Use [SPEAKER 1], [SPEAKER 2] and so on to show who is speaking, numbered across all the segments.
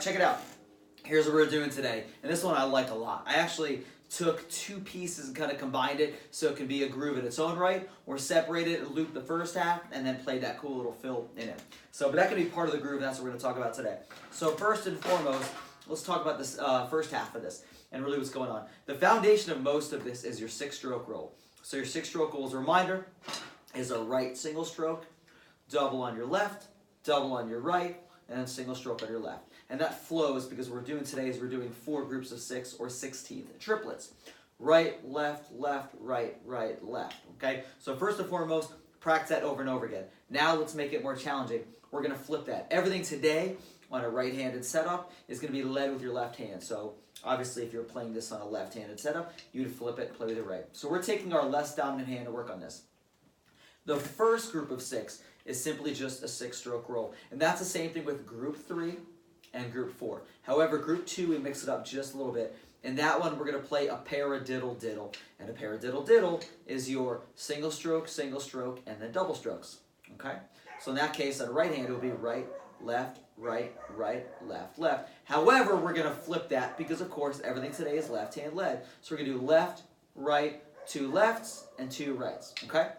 [SPEAKER 1] check it out. Here's what we're doing today. And this one I like a lot. I actually took two pieces and kind of combined it so it can be a groove in its own right, or separate it and loop the first half and then play that cool little fill in it. So, but that can be part of the groove, and that's what we're going to talk about today. So first and foremost, let's talk about this first half of this and really what's going on. The foundation of most of this is your 6-stroke roll. So your 6-stroke roll, as a reminder, is a right single stroke, double on your left, double on your right, and then single stroke on your left. And that flows because what we're doing today is we're doing 4 groups of 6 or 16th triplets. Right, left, left, right, right, left. Okay? So first and foremost, practice that over and over again. Now let's make it more challenging. We're going to flip that. Everything today on a right-handed setup is going to be led with your left hand. So obviously if you're playing this on a left-handed setup, you would flip it and play with your right. So we're taking our less dominant hand to work on this. The first group of 6 is simply just a 6-stroke roll. And that's the same thing with group 3 and group 4. However, group 2, we mix it up just a little bit. In that one, we're going to play a paradiddle-diddle. And a paradiddle-diddle is your single stroke, and then double strokes. Okay? So in that case, on the right hand, it will be right, left, left, left. However, we're going to flip that because, of course, everything today is left-hand led. So we're going to do left, right, 2 lefts, and 2 rights. Okay?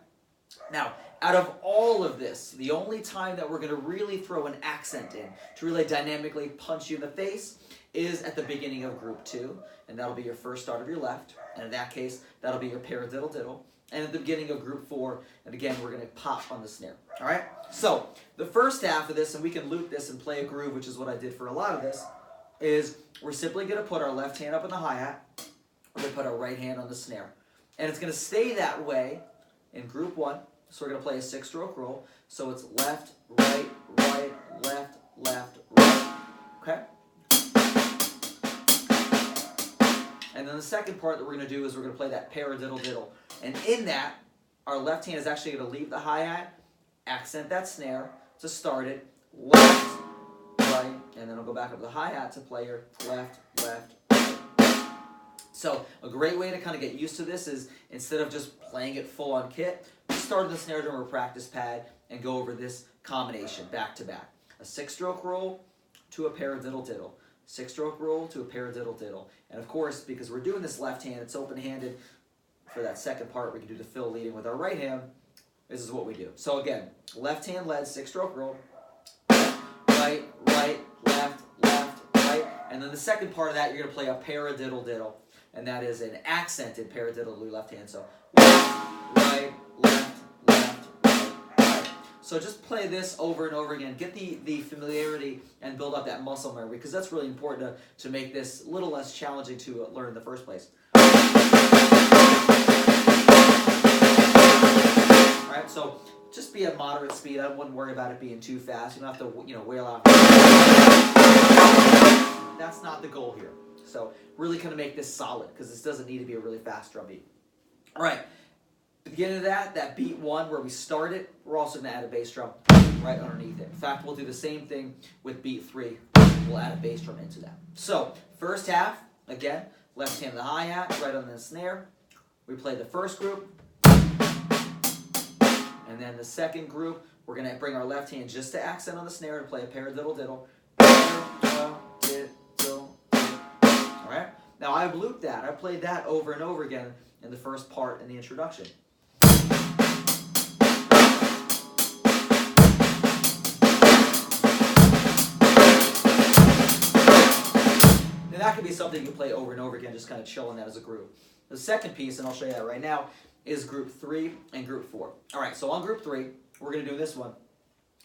[SPEAKER 1] Now, out of all of this, the only time that we're going to really throw an accent in to really dynamically punch you in the face is at the beginning of group 2, and that'll be your first start of your left, and in that case, that'll be your paradiddle-diddle, and at the beginning of group 4, and again, we're going to pop on the snare, all right? So, the first half of this, and we can loop this and play a groove, which is what I did for a lot of this, is we're simply going to put our left hand up on the hi-hat, we're going to put our right hand on the snare, and it's going to stay that way in group 1. So we're going to play a 6-stroke roll. So it's left, right, left, right. Okay? And then the second part that we're going to do is we're going to play that paradiddle-diddle. And in that, our left hand is actually going to leave the hi-hat, accent that snare to start it, left, right, and then I'll go back up to the hi-hat to play your left, right. So a great way to kind of get used to this is instead of just playing it full on kit, just start the snare drum or practice pad and go over this combination back to back. A 6-stroke roll to a paradiddle-diddle. 6-stroke roll to a paradiddle-diddle. And of course, because we're doing this left hand, it's open-handed. For that second part, we can do the fill leading with our right hand. This is what we do. So again, left hand led 6-stroke roll. Right, left, right. And then the second part of that, you're going to play a paradiddle-diddle. And that is an accented paradiddle to your left hand. So right, left, right. So just play this over and over again. Get the familiarity and build up that muscle memory because that's really important to make this a little less challenging to learn in the first place. Alright, so just be at moderate speed. I wouldn't worry about it being too fast. You don't have to, wail out. That's not the goal here. So really kind of make this solid because this doesn't need to be a really fast drum beat. All right, beginning of that beat 1 where we started, we're also going to add a bass drum right underneath it. In fact, we'll do the same thing with beat 3. We'll add a bass drum into that. So first half, again, left hand on the hi-hat, right on the snare. We play the first group. And then the second group, we're going to bring our left hand just to accent on the snare and play a paradiddle-diddle. Alright? Now I've looped that. I played that over and over again in the first part in the introduction. Now that could be something you can play over and over again, just kind of chill on that as a groove. The second piece, and I'll show you that right now, is group 3 and group 4. Alright, so on group 3, we're going to do this one,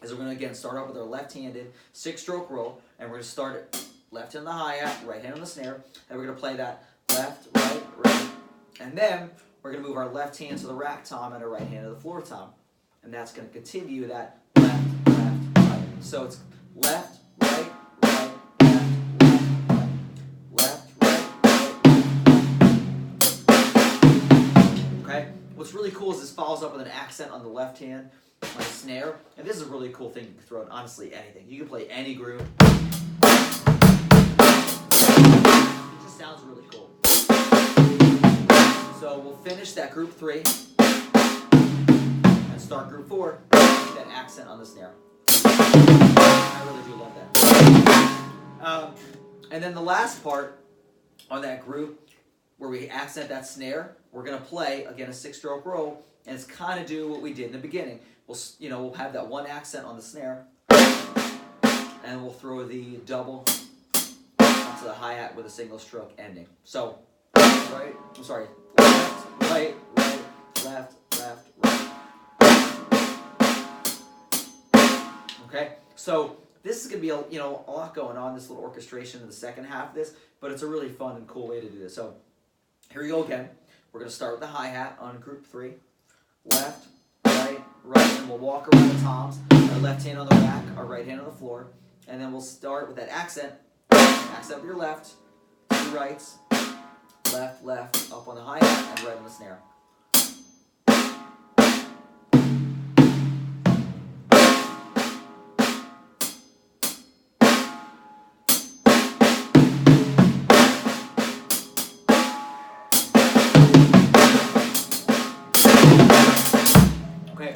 [SPEAKER 1] is we're going to again start off with our left-handed 6-stroke roll, and we're going to start it left hand on the hi-hat, right hand on the snare, and we're going to play that left, right. And then we're going to move our left hand to the rack tom and our right hand to the floor tom. And that's going to continue that left, right. So it's left, right, left, right. Okay? What's really cool is this follows up with an accent on the left hand on the snare. And this is a really cool thing you can throw in honestly anything. You can play any groove. Sounds really cool. So we'll finish that group 3 and start group 4 with that accent on the snare. I really do love that. And then the last part on that group, where we accent that snare, we're gonna play again a 6-stroke roll, and it's kind of do what we did in the beginning. We'll have that one accent on the snare, and we'll throw the double onto the hi-hat with a single stroke ending. So, left, right, left, right. Okay, so this is gonna be a lot going on, this little orchestration in the second half of this, but it's a really fun and cool way to do this. So here we go again. We're gonna start with the hi-hat on group 3. Left, right, and we'll walk around the toms. Our left hand on the rack, our right hand on the floor, and then we'll start with that accent. Accent with your left, 2 rights, left, up on the hi-hat, and right on the snare.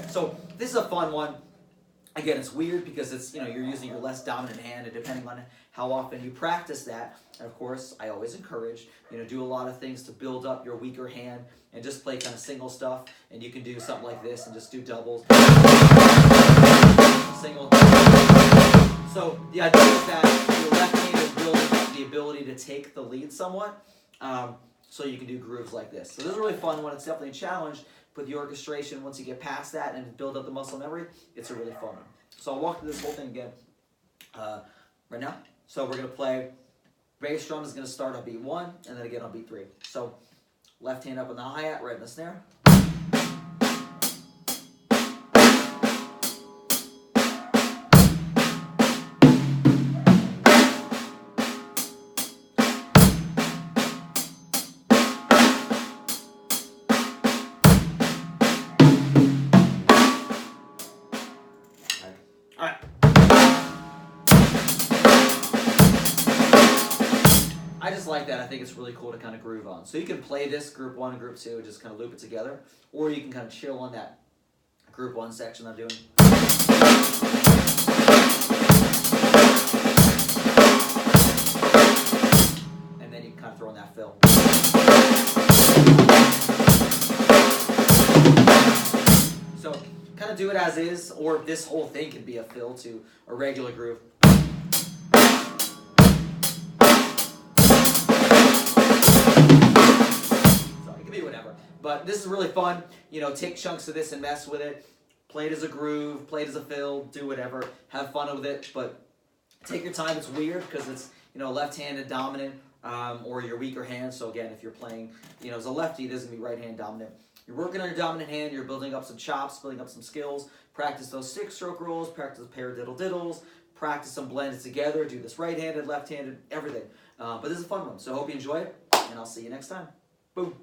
[SPEAKER 1] So this is a fun one. Again, it's weird because it's you're using your less dominant hand, and depending on how often you practice that, and of course I always encourage do a lot of things to build up your weaker hand and just play kind of single stuff. And you can do something like this and just do doubles, single. So the idea is that your left hand is building up the ability to take the lead somewhat, so you can do grooves like this. So this is a really fun one. It's definitely a challenge. But the orchestration, once you get past that and build up the muscle memory, it's a really fun one. So I'll walk through this whole thing again right now. So we're going to play, bass drum is going to start on beat 1, and then again on beat 3. So left hand up on the hi-hat, right on the snare. I just like that. I think it's really cool to kind of groove on. So you can play this group 1 and group 2 and just kind of loop it together, or you can kind of chill on that group 1 section I'm doing. And then you can kind of throw in that fill. So kind of do it as is, or this whole thing can be a fill to a regular groove. But this is really fun. Take chunks of this and mess with it. Play it as a groove, play it as a fill, do whatever. Have fun with it, but take your time. It's weird because it's left-handed dominant or your weaker hand. So again, if you're playing as a lefty, it isn't gonna be right-hand dominant. You're working on your dominant hand. You're building up some chops, building up some skills. Practice those 6-stroke rolls. Practice paradiddle-diddles. Practice them blended together. Do this right-handed, left-handed, everything. But this is a fun one. So I hope you enjoy it, and I'll see you next time. Boom.